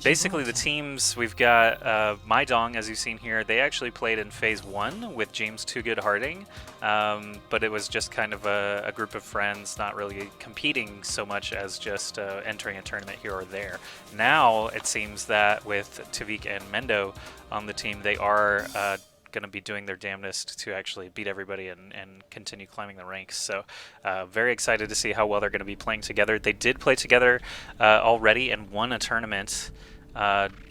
Basically, the teams, we've got MyDong, as you've seen here. They actually played in Phase 1 with James Too Good Harding, but it was just kind of a group of friends, not really competing so much as just entering a tournament here or there. Now, it seems that with Tavik and Mendo on the team, they are going to be doing their damnedest to actually beat everybody and continue climbing the ranks. So very excited to see how well they're going to be playing together. They did play together already and won a tournament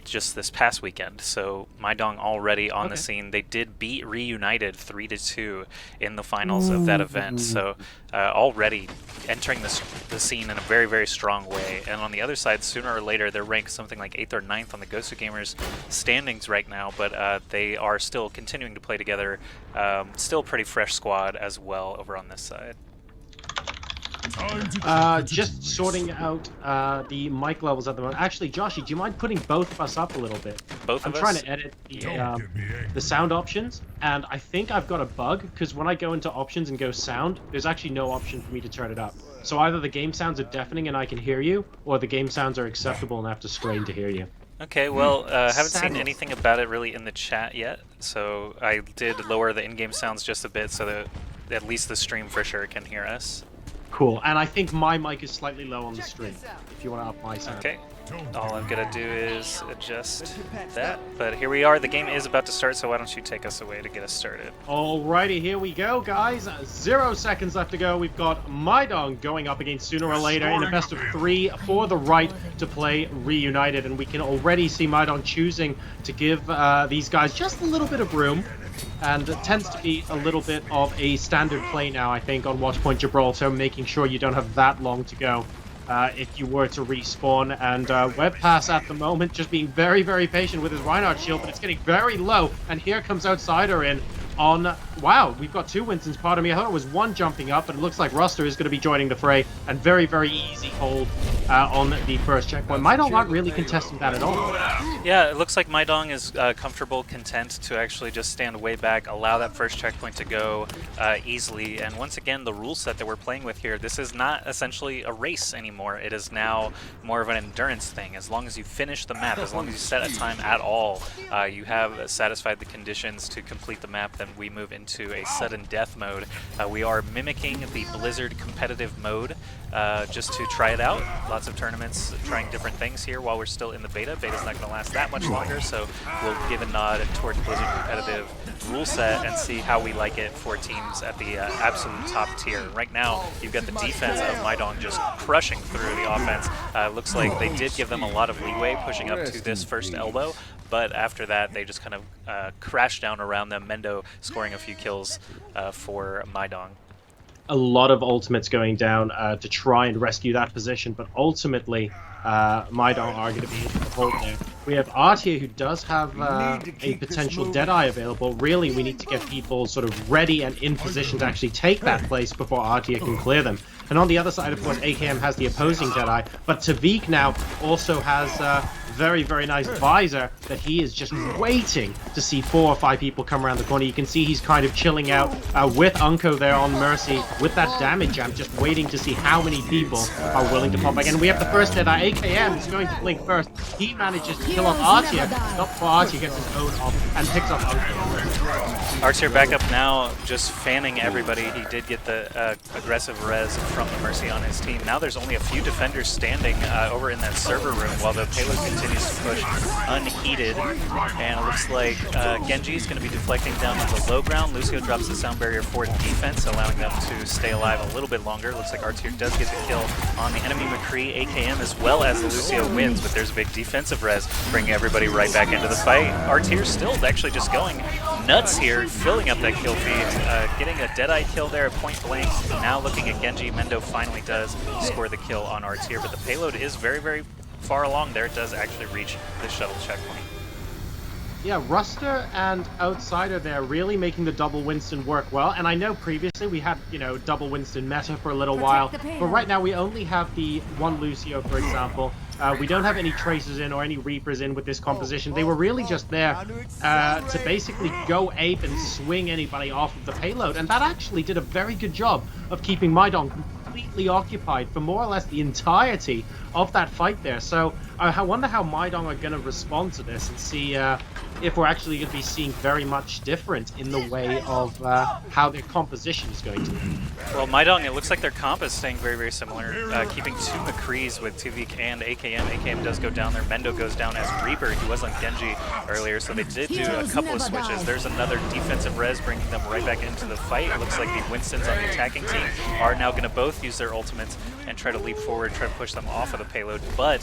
just this past weekend. So MyDong already on the scene. They did beat Reunited 3-2 in the finals of that event. So already entering the scene in a very, very strong way. And on the other side, SoonerOrLater, they're ranked something like 8th or 9th on the Gosu Gamers standings right now, but they are still continuing to play together. Still pretty fresh squad as well over on this side. Just sorting out the mic levels at the moment. Actually, Joshy, do you mind putting both of us up a little bit? Both of us? I'm trying to edit the sound options, and I think I've got a bug, because when I go into options and go sound, there's actually no option for me to turn it up. So either the game sounds are deafening and I can hear you, or the game sounds are acceptable and I have to strain to hear you. Okay, well, haven't seen anything about it really in the chat yet, so I did lower the in-game sounds just a bit so that at least the stream for sure can hear us. Cool, and I think my mic is slightly low on the stream, if you want to up my sound. Okay, all I'm gonna do is adjust that, but here we are. The game is about to start, so why don't you take us away to get us started? Alrighty, here we go, guys. 0 seconds left to go. We've got MyDong going up against SoonerOrLater in a best of 3 for the right to play Reunited, and we can already see MyDong choosing to give these guys just a little bit of room. And it tends to be a little bit of a standard play now, I think, on Watchpoint Gibraltar, making sure you don't have that long to go if you were to respawn. And Webpass at the moment just being very, very patient with his Reinhardt shield, but it's getting very low. And here comes Outsider in on... Wow, we've got 2 Winstons. Part of me, I thought it was 1 jumping up, but it looks like Ruster is going to be joining the fray. And very, very easy hold on the first checkpoint. MyDong not really contesting that at all. Yeah, it looks like MyDong is comfortable, content to actually just stand way back, allow that first checkpoint to go easily. And once again, the rule set that we're playing with here, this is not essentially a race anymore. It is now more of an endurance thing. As long as you finish the map, as long as you set a time at all, you have satisfied the conditions to complete the map, then we move into a sudden death mode. We are mimicking the Blizzard competitive mode just to try it out. Lots of tournaments trying different things here while we're still in the beta. Beta's not going to last that much longer, so we'll give a nod towards Blizzard competitive rule set and see how we like it for teams at the absolute top tier. Right now, you've got the defense of MyDong just crushing through the offense. Looks like they did give them a lot of leeway pushing up to this first elbow, but after that, they just kind of crashed down around them. Mendo scoring a few kills for MyDong. A lot of ultimates going down to try and rescue that position, but ultimately, MyDong are going to be able to hold there. We have Art here who does have a potential Deadeye available. Really, we need to get people sort of ready and in position to actually take that place before Artia can clear them. And on the other side, of course, AKM has the opposing Deadeye, but Tavik now also has very, very nice visor that he is just waiting to see 4 or 5 people come around the corner. You can see he's kind of chilling out with Unko there on Mercy with that damage jam, just waiting to see how many people are willing to pop back. And we have the first Deadeye. AKM is going to blink first. He manages to kill off Artia, not before Artia gets his own off and picks up Unko. Artier back up now, just fanning everybody. He did get the aggressive res from the Mercy on his team. Now there's only a few defenders standing over in that server room while the payload continues to push unheated. And it looks like Genji is going to be deflecting down to the low ground. Lucio drops the sound barrier for defense, allowing them to stay alive a little bit longer. Looks like Artier does get the kill on the enemy McCree, AKM, as well as Lucio wins, but there's a big defensive res, bringing everybody right back into the fight. Artier still actually just going nuts here, filling up that kill feed, getting a Deadeye kill there at point blank. Now looking at Genji, Mendo finally does score the kill on Artier, but the payload is very, very far along there. It does actually reach the shuttle checkpoint. Yeah, Ruster and Outsider there really making the double Winston work well. And I know previously we had, you know, double Winston meta for a little while, but right now we only have the one Lucio, for example. We don't have any Tracers in or any Reapers in with this composition. They were really just there to basically go ape and swing anybody off of the payload. And that actually did a very good job of keeping MyDong completely occupied for more or less the entirety of that fight there. So I wonder how MyDong are going to respond to this and see if we're actually going to be seeing very much different in the way of how their composition is going to be. Well, MyDong, it looks like their comp is staying very, very similar, keeping 2 McCrees with Tuvik and AKM. AKM does go down there. Mendo goes down as Reaper. He was on Genji earlier, so they did do a couple of switches. There's another defensive res bringing them right back into the fight. It looks like the Winstons on the attacking team are now going to both use their ultimates and try to leap forward, try to push them off of the payload. But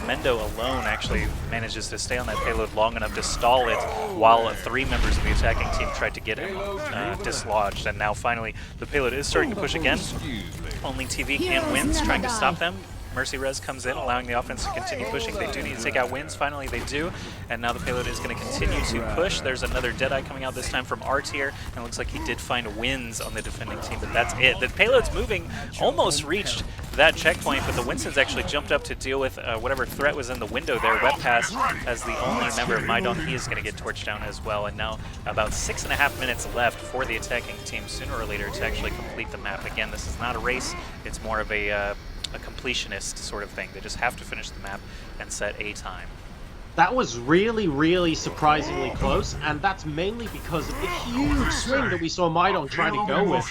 Mendo alone actually manages to stay on that payload long enough to stall it while 3 members of the attacking team tried to get him dislodged. And now finally the payload is starting to push again. Only TV and Wins trying to stop them. Mercy Res comes in, allowing the offense to continue pushing. They do need to take out Wins. Finally, they do. And now the payload is going to continue to push. There's another Deadeye coming out, this time from R tier. And it looks like he did find Wins on the defending team, but that's it. The payload's moving, almost reached that checkpoint, but the Winstons actually jumped up to deal with whatever threat was in the window there. Web Pass, as the only member of MyDong, he is going to get torched down as well. And now about 6.5 minutes left for the attacking team, SoonerOrLater, to actually complete the map. Again, this is not a race. It's more of a completionist sort of thing. They just have to finish the map and set a time. That was really, really surprisingly close, and that's mainly because of the huge swing that we saw MyDong try to go with.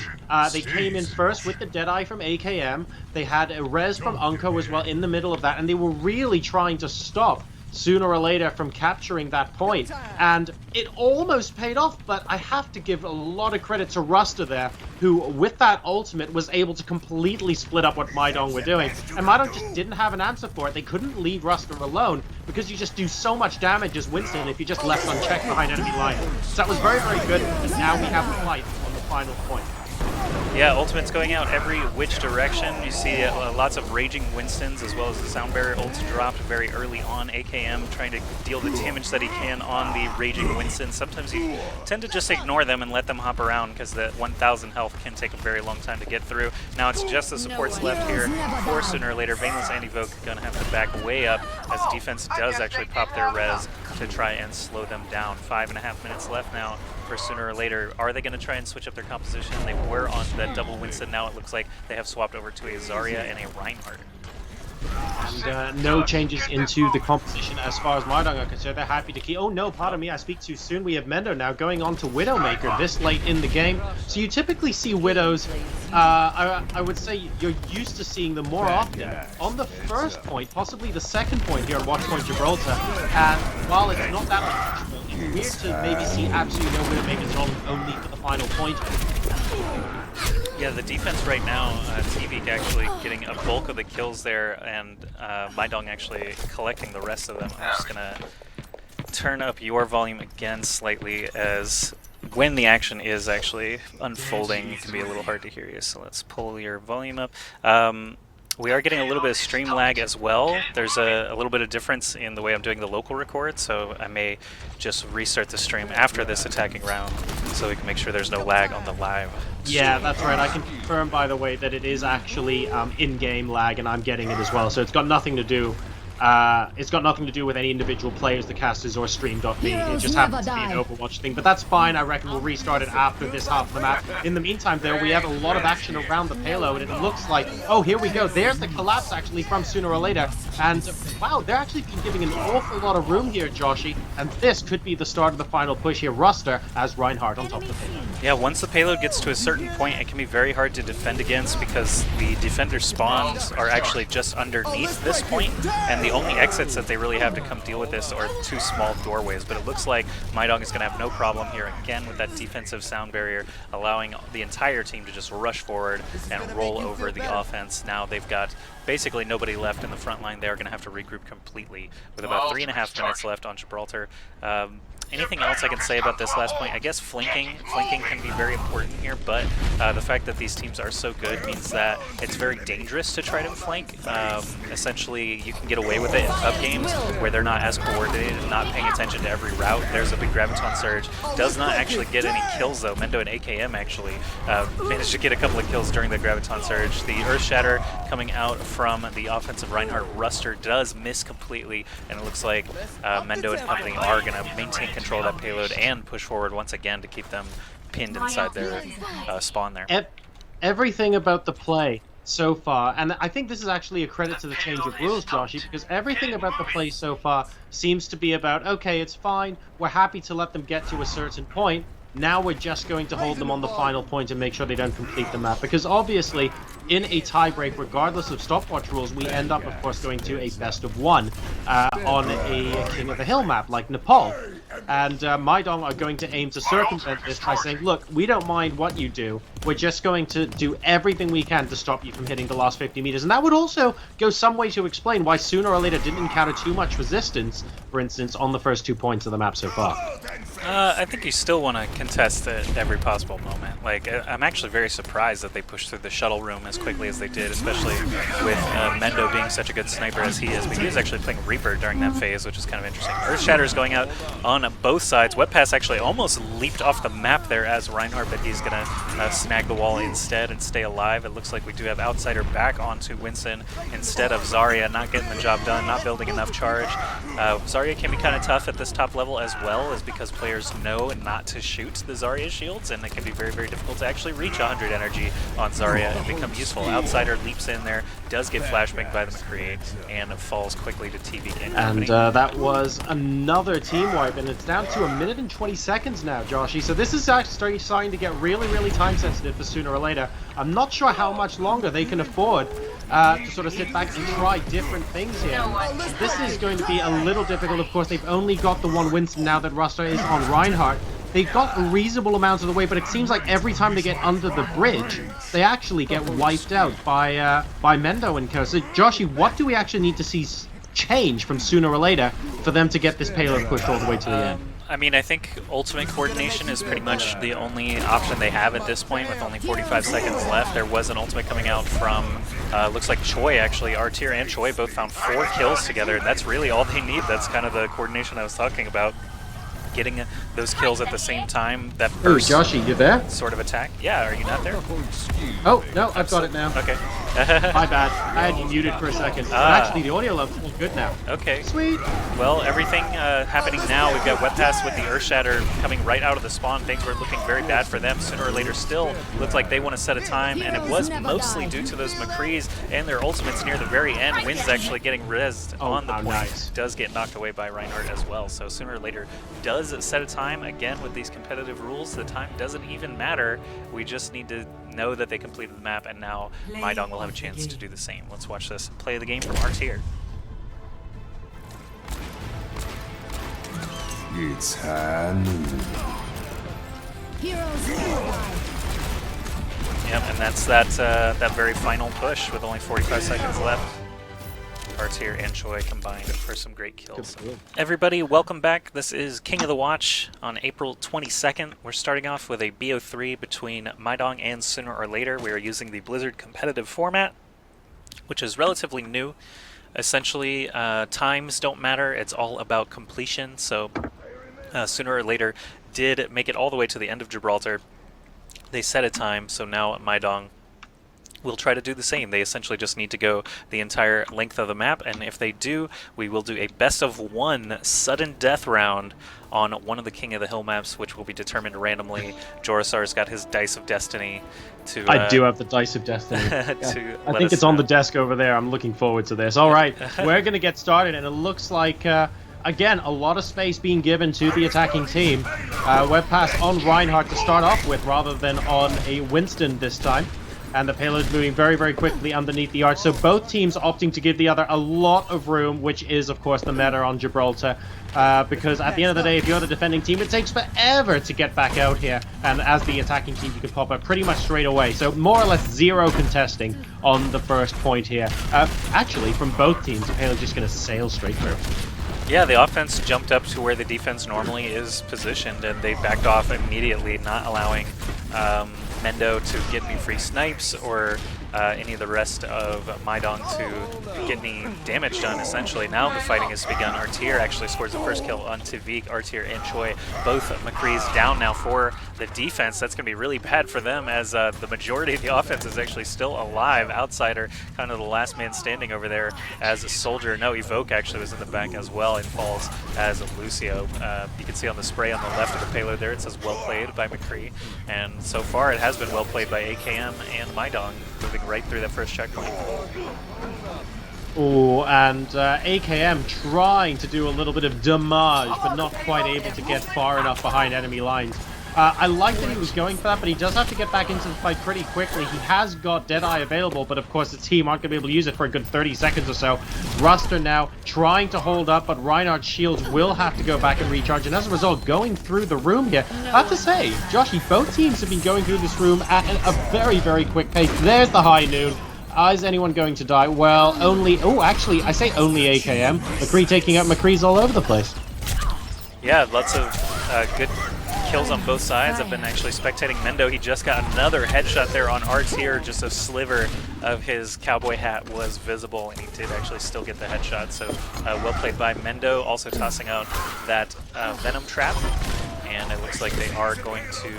They came in first with the Deadeye from AKM. They had a res from Unko as well in the middle of that, and they were really trying to stop SoonerOrLater from capturing that point, and it almost paid off. But I have to give a lot of credit to Ruster there, who with that ultimate was able to completely split up what MyDong were doing, and MyDong just didn't have an answer for it. They couldn't leave Ruster alone because you just do so much damage as Winston if you just left unchecked behind enemy line. So that was very, very good, and now we have the fight on the final point. Yeah, ultimates going out every which direction. You see lots of raging Winstons as well as the sound barrier ult dropped very early on. AKM trying to deal the damage that he can on the raging Winstons. Sometimes you tend to just ignore them and let them hop around because the 1,000 health can take a very long time to get through. Now it's just the supports left here for SoonerOrLater. Vaneless and Evoke going to have to back way up as defense does actually pop their res to try and slow them down. 5.5 minutes left now for SoonerOrLater. Are they going to try and switch up their composition? They were on that double Winston. Now it looks like they have swapped over to a Zarya and a Reinhardt. And no changes into the composition as far as MyDong are concerned. They're happy to keep... Oh no, pardon me, I speak too soon. We have Mendo now going on to Widowmaker this late in the game. So you typically see Widows, I would say you're used to seeing them more often on the first point, possibly the second point here on Watchpoint Gibraltar. And while it's not that unusual, it's weird to maybe see absolutely no Widowmakers only for the final point. Yeah, the defense right now, Tvik actually getting a bulk of the kills there, and MyDong actually collecting the rest of them. I'm just going to turn up your volume again slightly, as when the action is actually unfolding, it can be a little hard to hear you, so let's pull your volume up. We are getting a little bit of stream lag as well. There's a little bit of difference in the way I'm doing the local record, so I may just restart the stream after this attacking round so we can make sure there's no lag on the live stream. Yeah, that's right. I can confirm, by the way, that it is actually in-game lag, and I'm getting it as well. So it's got nothing to do. It's got nothing to do with any individual players, the casters, or stream.me. It just happens to be an Overwatch thing. But that's fine. I reckon we'll restart it after this half of the map. In the meantime, though, we have a lot of action around the payload, and it looks like... Oh, here we go. There's the collapse, actually, from SoonerOrLater. And, wow, they're actually giving an awful lot of room here, Joshy. And this could be the start of the final push here. Ruster as Reinhardt on top of the payload. Yeah, once the payload gets to a certain point, it can be very hard to defend against because the defender spawns are actually just underneath this point, and the only exits that they really have to come deal with this are 2 small doorways. But it looks like MyDong is going to have no problem here again with that defensive sound barrier, allowing the entire team to just rush forward and roll over the offense. Now they've got basically nobody left in the front line. They're going to have to regroup completely with about 3.5 minutes left on Gibraltar. Anything else I can say about this last point? I guess flanking can be very important here, but the fact that these teams are so good means that it's very dangerous to try to flank. Essentially, you can get away with it in PUBG games where they're not as coordinated and not paying attention to every route. There's a big Graviton Surge. Does not actually get any kills, though. Mendo and AKM actually managed to get a couple of kills during the Graviton Surge. The Earth Shatter coming out from the offensive Reinhardt. Ruster does miss completely, and it looks like Mendo and company are going to maintain control of that payload and push forward once again to keep them pinned inside their spawn there. Everything about the play so far, and I think this is actually a credit to the change of rules, Joshy, because everything about the play so far seems to be about, okay, it's fine, we're happy to let them get to a certain point, now we're just going to hold them on the final point and make sure they don't complete the map, because obviously, in a tiebreak, regardless of stopwatch rules, we end up, of course, going to a best of one on a King of the Hill map, like Nepal. And MyDong are going to aim to circumvent this by saying, look, we don't mind what you do. We're just going to do everything we can to stop you from hitting the last 50 meters. And that would also go some way to explain why SoonerOrLater didn't encounter too much resistance, for instance, on the first 2 points of the map so far. I think you still want to contest at every possible moment. Like, I'm actually very surprised that they pushed through the shuttle room as quickly as they did, especially with Mendo being such a good sniper as he is. But he was actually playing Reaper during that phase, which is kind of interesting. Earthshatter is going out on both sides. Webpass actually almost leaped off the map there as Reinhardt, but he's going to snag the wall instead and stay alive. It looks like we do have Outsider back onto Winston instead of Zarya, not getting the job done, not building enough charge. Zarya can be kind of tough at this top level as well, is because players know not to shoot the Zarya shields, and it can be very, very difficult to actually reach 100 energy on Zarya and become useful. Outsider leaps in there, does get flashbanged by the McCree, and falls quickly to TV and company. And that was another team wipe, and it's down to 1 minute and 20 seconds now, Joshy. So this is actually starting to get really, really time sensitive for SoonerOrLater. I'm not sure how much longer they can afford to sort of sit back and try different things here. This is going to be a little difficult. Of course, they've only got the one Winston now that Ruster is on Reinhardt. They've got a reasonable amount of the way, but it seems like every time they get under the bridge, they actually get wiped out by Mendo and co. So, Joshy, what do we actually need to see change from SoonerOrLater for them to get this payload pushed all the way to the end? I mean, I think ultimate coordination is pretty much the only option they have at this point with only 45 seconds left. There was an ultimate coming out from, looks like Choi actually. R-Tier and Choi both found 4 kills together. That's really all they need. That's kind of the coordination I was talking about. Getting those kills at the same time, that burst Joshy, you there? sort of attack. Yeah, are you not there? Oh, no, I've got it now. Okay. My bad. I had you muted for a second. But actually, the audio level is good now. Okay. Sweet. Well, everything happening now. We've got Webpass with the Earthshatter coming right out of the spawn. Things were looking very bad for them. SoonerOrLater still looked like they want to set a time, and it was mostly due to those McCrees and their ultimates near the very end. Wynn's actually getting rezzed on the point. Nice. Does get knocked away by Reinhardt as well. So SoonerOrLater does set a time. Again, with these competitive rules, the time doesn't even matter. We just need to know that they completed the map, and now MyDong will have a chance to do the same. Let's watch this play the game from R-Tier. It's hand. Heroes never die. Yep, and that's that very final push with only 45 seconds left. R-Tier and Choi combined for some great kills. Everybody, welcome back. This is King of the Watch on April 22nd. We're starting off with a BO3 between MyDong and SoonerOrLater. We are using the Blizzard competitive format, which is relatively new. Essentially, times don't matter. It's all about completion. So SoonerOrLater did make it all the way to the end of Gibraltar. They set a time, so now MyDong will try to do the same. They essentially just need to go the entire length of the map, and if they do, we will do a best of 1 sudden death round on one of the King of the Hill maps, which will be determined randomly. Jorasar's got his Dice of Destiny to... I do have the Dice of Destiny. I think it's on the desk over there. I'm looking forward to this. All right, we're going to get started, and it looks like... again, a lot of space being given to the attacking team. Webpass on Reinhardt to start off with, rather than on a Winston this time. And the payload's moving very, very quickly underneath the arch. So both teams opting to give the other a lot of room, which is, of course, the meta on Gibraltar. Because at the end of the day, if you're the defending team, it takes forever to get back out here. And as the attacking team, you can pop up pretty much straight away. So more or less 0 contesting on the first point here. Actually, from both teams, the payload's just going to sail straight through. Yeah, the offense jumped up to where the defense normally is positioned, and they backed off immediately, not allowing Mendo to get any free snipes or any of the rest of MyDong to get any damage done, essentially. Now the fighting has begun. R-Tier actually scores the first kill on Tvik. R-Tier and Choi, both McCree's down now for the defense. That's going to be really bad for them, as the majority of the offense is actually still alive. Outsider, kind of the last man standing over there as a soldier. No, Evoke actually was in the back as well and falls as Lucio. You can see on the spray on the left of the payload there, it says well played by McCree. And so far it has been well played by AKM and MyDong, moving right through that first checkpoint. Oh, and AKM trying to do a little bit of damage, but not quite able to get far enough behind enemy lines. I like that he was going for that, but he does have to get back into the fight pretty quickly. He has got Deadeye available, but of course the team aren't going to be able to use it for a good 30 seconds or so. Ruster now trying to hold up, but Reinhardt's shields will have to go back and recharge, and as a result, going through the room here. I have to say, Joshy, both teams have been going through this room at a very, very quick pace. There's the high noon. Is anyone going to die? Well, only... Oh, actually, I say only AKM. McCree taking out McCree's all over the place. Yeah, lots of good kills on both sides. I've been actually spectating Mendo. He just got another headshot there on Arts here. Just a sliver of his cowboy hat was visible, and he did actually still get the headshot. So well played by Mendo. Also tossing out that Venom trap. And it looks like they are going to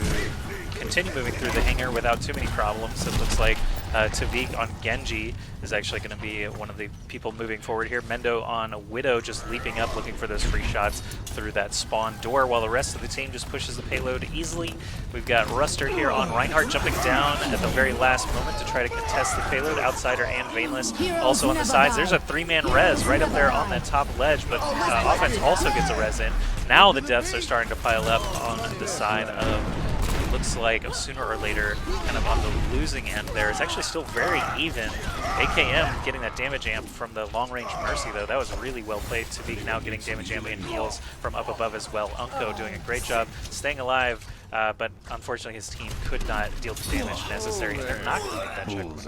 continue moving through the hangar without too many problems. It looks like Tavik on Genji is actually going to be one of the people moving forward here. Mendo on Widow just leaping up, looking for those free shots through that spawn door, while the rest of the team just pushes the payload easily. We've got Ruster here on Reinhardt jumping down at the very last moment to try to contest the payload. Outsider and Vainless also on the sides. There's a 3-man res right up there on that top ledge, but offense also gets a res in. Now the deaths are starting to pile up on the side of... Looks like SoonerOrLater kind of on the losing end there. It's actually still very even. AKM getting that damage amp from the long-range Mercy, though. That was really well played. Tavik now getting damage amp and heals from up above as well. Unko doing a great job staying alive, but unfortunately his team could not deal the damage necessary, and they're not going to make that checkpoint.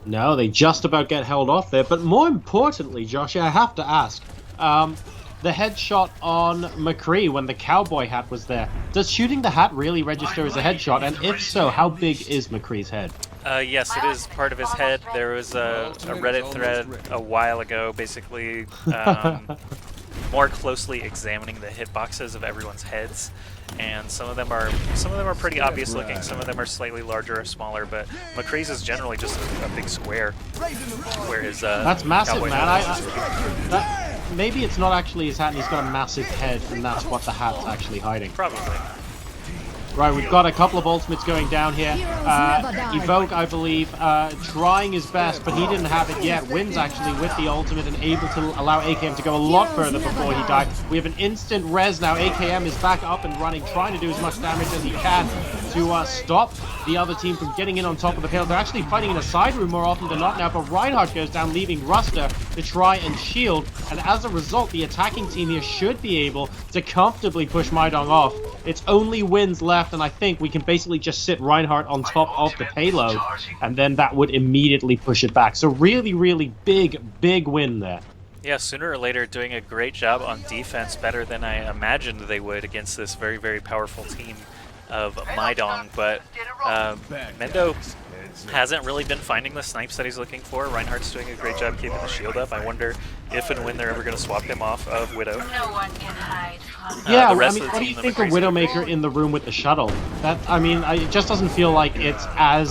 No, they just about get held off there. But more importantly, Josh, I have to ask, the headshot on McCree when the cowboy hat was there, does shooting the hat really register as a headshot? And if so, how big is McCree's head? Yes, it is part of his head. There was a Reddit thread a while ago, basically more closely examining the hitboxes of everyone's heads, and some of them are pretty obvious looking. Some of them are slightly larger or smaller, but McCree's is generally just a big square. Where his that's massive, man. Maybe it's not actually his hat and he's got a massive head, and that's what the hat's actually hiding. Probably. Right, we've got a couple of ultimates going down here. Evoke, I believe, trying his best, but he didn't have it yet. Wins actually with the ultimate and able to allow AKM to go a lot further before he died. We have an instant res now. AKM is back up and running, trying to do as much damage as he can to stop the other team from getting in on top of the payload. They're actually fighting in a side room more often than not now, but Reinhardt goes down, leaving Ruster to try and shield. And as a result, the attacking team here should be able to comfortably push MyDong off. It's only Wins left, and I think we can basically just sit Reinhardt on top of the payload, and then that would immediately push it back. So really, really big win there. Yeah, SoonerOrLater doing a great job on defense, better than I imagined they would against this very, very powerful team of MyDong, but Mendo hasn't really been finding the snipes that he's looking for. Reinhardt's doing a great job keeping the shield up. I wonder if and when they're ever going to swap him off of Widow. No one can hide from Yeah, I mean, what do you think of Widowmaker in the room with the shuttle? That, I mean, it just doesn't feel like it's as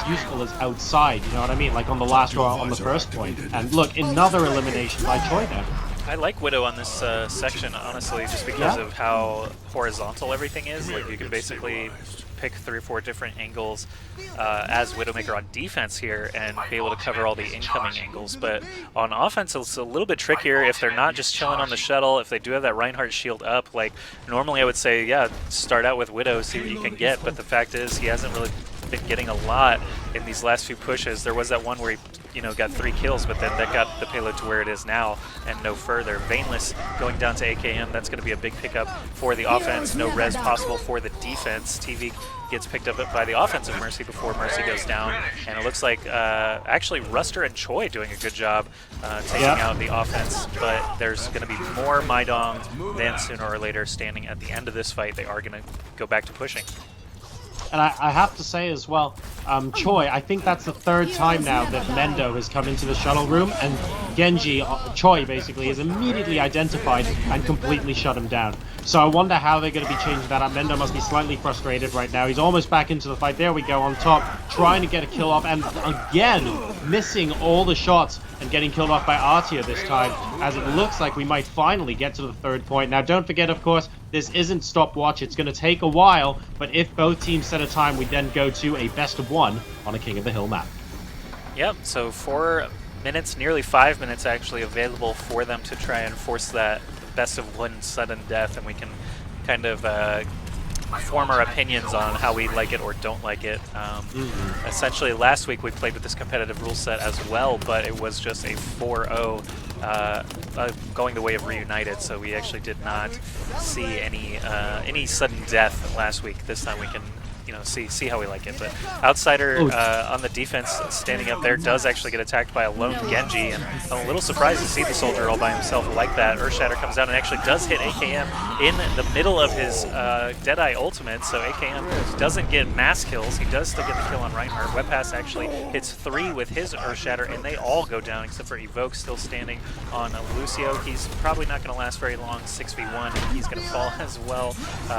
useful as outside, you know what I mean? Like on the last or on the first point. And look, another elimination by Choi there. I like Widow on this section, honestly, just because of how horizontal everything is. Like, you can basically pick 3 or 4 different angles as Widowmaker on defense here and be able to cover all the incoming angles. But on offense, it's a little bit trickier if they're not just chilling on the shuttle. If they do have that Reinhardt shield up, like, normally I would say, yeah, start out with Widow, see what you can get. But the fact is, he hasn't really been getting a lot in these last few pushes. There was that one where he, you know, got 3 kills, but then that got the payload to where it is now and no further. Vainless going down to AKM, that's going to be a big pickup for the offense. No res possible for the defense. TV gets picked up by the offensive Mercy before Mercy goes down, and it looks like actually Ruster and Choi doing a good job taking out the offense, but there's going to be more MyDong than SoonerOrLater standing at the end of this fight. They are going to go back to pushing. And I have to say as well, Choi, I think that's the 3rd time now that Mendo has come into the shuttle room, and Genji, Choi basically, is immediately identified and completely shut him down. So I wonder how they're going to be changing that up. Mendo must be slightly frustrated right now. He's almost back into the fight. There we go, on top, trying to get a kill off, and again, missing all the shots and getting killed off by Artia this time, as it looks like we might finally get to the third point. Now, don't forget, of course, this isn't stopwatch. It's going to take a while, but if both teams set a time, we then go to a best of one on a King of the Hill map. Yep, so 4 minutes, nearly 5 minutes actually available for them to try and force that best of one sudden death, and we can kind of form our opinions on how we like it or don't like it. Essentially, last week we played with this competitive rule set as well, but it was just a 4-0 going the way of Reunited, so we actually did not see any sudden death last week. This time we can, you know, see how we like it. But Outsider on the defense standing up there does actually get attacked by a lone Genji, and I'm a little surprised to see the soldier all by himself like that. Earthshatter comes down and actually does hit AKM in the middle of his Deadeye ultimate, so AKM doesn't get mass kills. He does still get the kill on Reinhardt. Webpass actually hits 3 with his Earthshatter, and they all go down except for Evoke still standing on Lucio. He's probably not going to last very long, 6v1, and he's going to fall as well.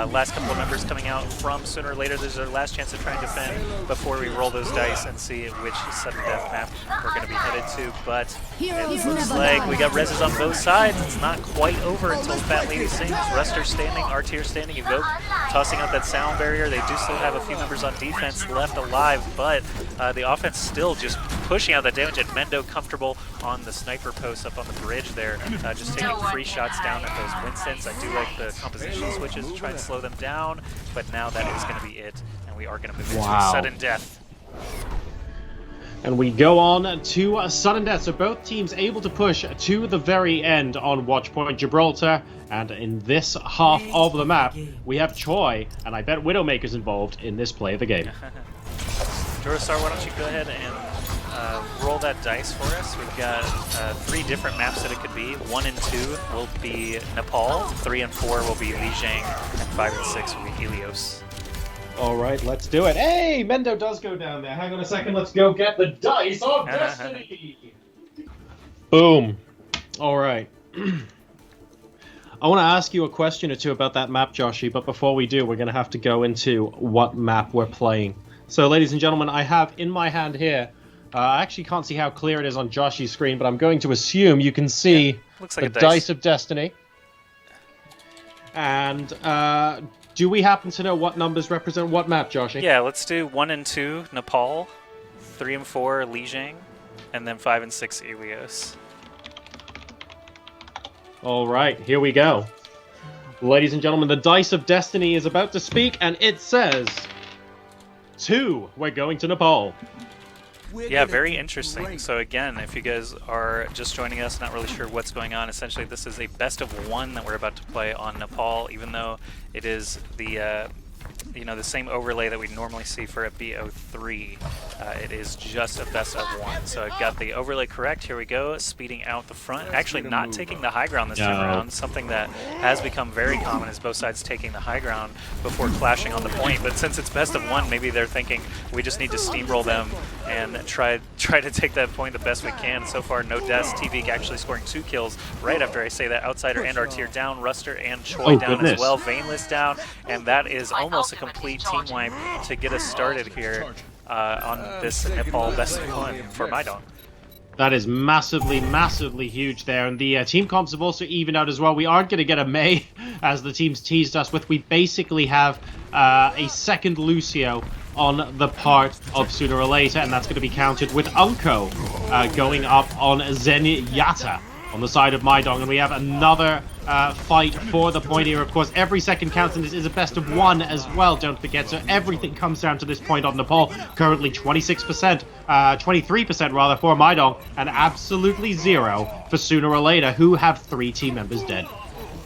Last couple of members coming out from SoonerOrLater. There's our last chance to try and defend before we roll those dice and see which sudden death map we're going to be headed to. But it looks like we got reses on both sides. It's not quite over until Fat Lady sings. Ruster standing, Artier standing, Evoke tossing out that sound barrier. They do still have a few members on defense left alive, but the offense still just pushing out that damage, and Mendo comfortable on the sniper post up on the bridge there, just taking free shots down at those Winstons. I do like the composition switches to try and slow them down, but now that is going to be it, and we are going to move into sudden death. And we go on to a sudden death, so both teams able to push to the very end on Watchpoint Gibraltar. And in this half of the map, we have Choi, and I bet Widowmaker's involved in this play of the game. Durastar, why don't you go ahead and roll that dice for us? We've got 3 different maps that it could be. 1 and 2 will be Nepal, 3 and 4 will be Lijiang, and 5 and 6 will be Helios. All right, let's do it. Hey, Mendo does go down there. Hang on a second, let's go get the dice of destiny. Boom. All right. I want to ask you a question or two about that map, Joshy, but before we do, we're going to have to go into what map we're playing. So, ladies and gentlemen, I have in my hand here, I actually can't see how clear it is on Joshy's screen, but I'm going to assume you can see looks like the a dice. dice of destiny. And do we happen to know what numbers represent what map, Joshy? Yeah, let's do 1 and 2 Nepal, 3 and 4 Lijiang, and then 5 and 6 Helios. All right, here we go. Ladies and gentlemen, the Dice of Destiny is about to speak, and it says 2. We're going to Nepal. Yeah, very interesting. So again, if you guys are just joining us, not really sure what's going on, essentially this is a best of 1 that we're about to play on Nepal, even though it is the the same overlay that we normally see for a BO3. It is just a best of 1. So I got the overlay correct. Here we go, speeding out the front. Actually not taking the high ground this time around. Something that has become very common is both sides taking the high ground before clashing on the point. But since it's best of 1, maybe they're thinking we just need to steamroll them and try to take that point the best we can. So far, no deaths. TV actually scoring 2 kills right after I say that. Outsider and Artier down, Ruster and Choi down as well. Veinless down, and that is almost a complete team wipe to get us started here on this Nepal best of 1 for MyDong. That is massively, massively huge there, and the team comps have also evened out as well. We aren't going to get a Mei, as the teams teased us with. We basically have a second Lucio on the part of SoonerOrLater, and that's going to be countered with Unko going up on Zenyatta on the side of MyDong, and we have another fight for the point here. Of course, every second counts, and this is a best of 1 as well, don't forget. So everything comes down to this point on Nepal. Currently 26%, 23% rather, for MyDong, and absolutely 0 for SoonerOrLater, who have 3 team members dead.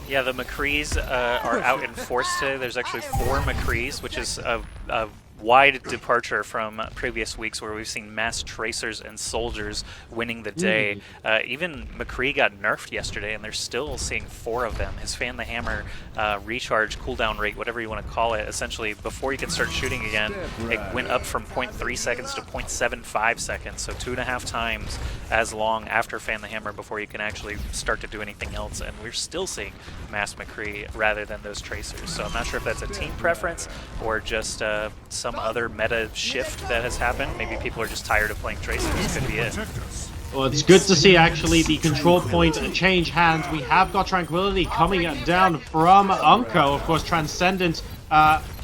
Yeah, the McCrees are out in force today. There's actually 4 McCrees, which is a wide departure from previous weeks where we've seen mass tracers and soldiers winning the day. Even McCree got nerfed yesterday, and they're still seeing 4 of them. His Fan the Hammer recharge cooldown rate, whatever you want to call it, essentially before you can start shooting again, it went up from 0.3 seconds to 0.75 seconds, so 2.5 times as long after Fan the Hammer before you can actually start to do anything else, and we're still seeing mass McCree rather than those tracers. So I'm not sure if that's a team preference or just some other meta shift that has happened. Maybe people are just tired of playing tracers. Could be it. Well, it's good to see actually the control point change hands. We have got Tranquility coming down from Unko. Of course, Transcendent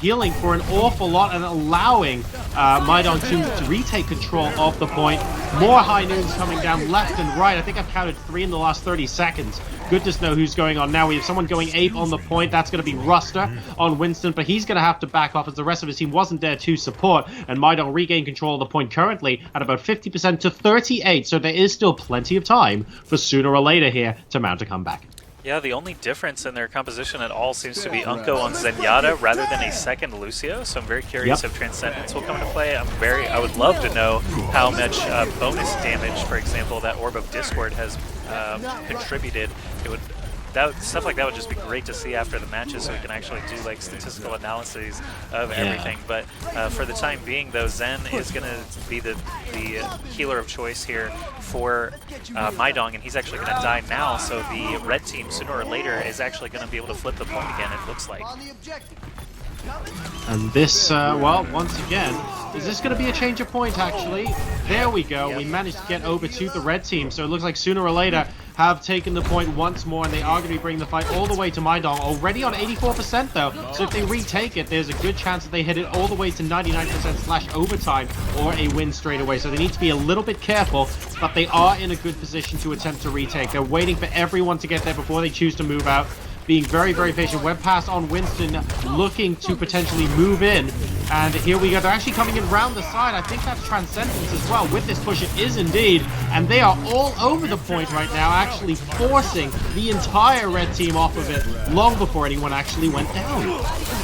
healing for an awful lot and allowing MyDong to retake control of the point. More high noons coming down left and right. I think I've counted 3 in the last 30 seconds. Goodness knows who's going on now. We have someone going ape on the point. That's going to be Ruster on Winston, but he's going to have to back off as the rest of his team wasn't there to support. And MyDong regain control of the point currently at about 50% to 38. So there is still plenty of time for SoonerOrLater here to mount a comeback. Yeah, the only difference in their composition at all seems to be Unko on Zenyatta rather than a second Lucio, so I'm very curious if Transcendence will come into play. I would love to know how much bonus damage, for example, that Orb of Discord has contributed. Stuff like that would just be great to see after the matches, so we can actually do like statistical analyses of everything. But for the time being, though, Zen is going to be the healer of choice here for MyDong, and he's actually going to die now. So the red team, SoonerOrLater, is actually going to be able to flip the point again, it looks like. And this, well, once again, is this going to be a change of point, actually? There we go. Yep. We managed to get over to the red team, so it looks like SoonerOrLater have taken the point once more, and they are going to be bringing the fight all the way to MyDong. Already on 84%, though, so if they retake it, there's a good chance that they hit it all the way to 99% / overtime or a win straight away. So they need to be a little bit careful, but they are in a good position to attempt to retake. They're waiting for everyone to get there before they choose to move out. Being very, very patient. Web pass on Winston, looking to potentially move in. And here we go. They're actually coming in round the side. I think that's Transcendence as well. With this push, it is indeed. And they are all over the point right now, actually forcing the entire red team off of it long before anyone actually went down.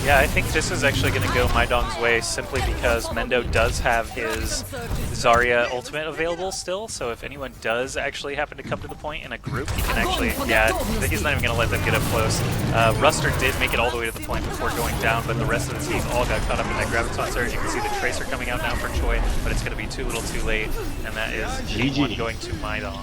Yeah, I think this is actually going to go MyDong's way simply because Mendo does have his Zarya ultimate available still. So if anyone does actually happen to come to the point in a group, he can actually, he's not even going to let them get up close. Ruster did make it all the way to the point before going down, but the rest of the team all got caught up in that Graviton surge. You can see the Tracer coming out now for Choi, but it's going to be too little too late, and that is G1 going to MyDong.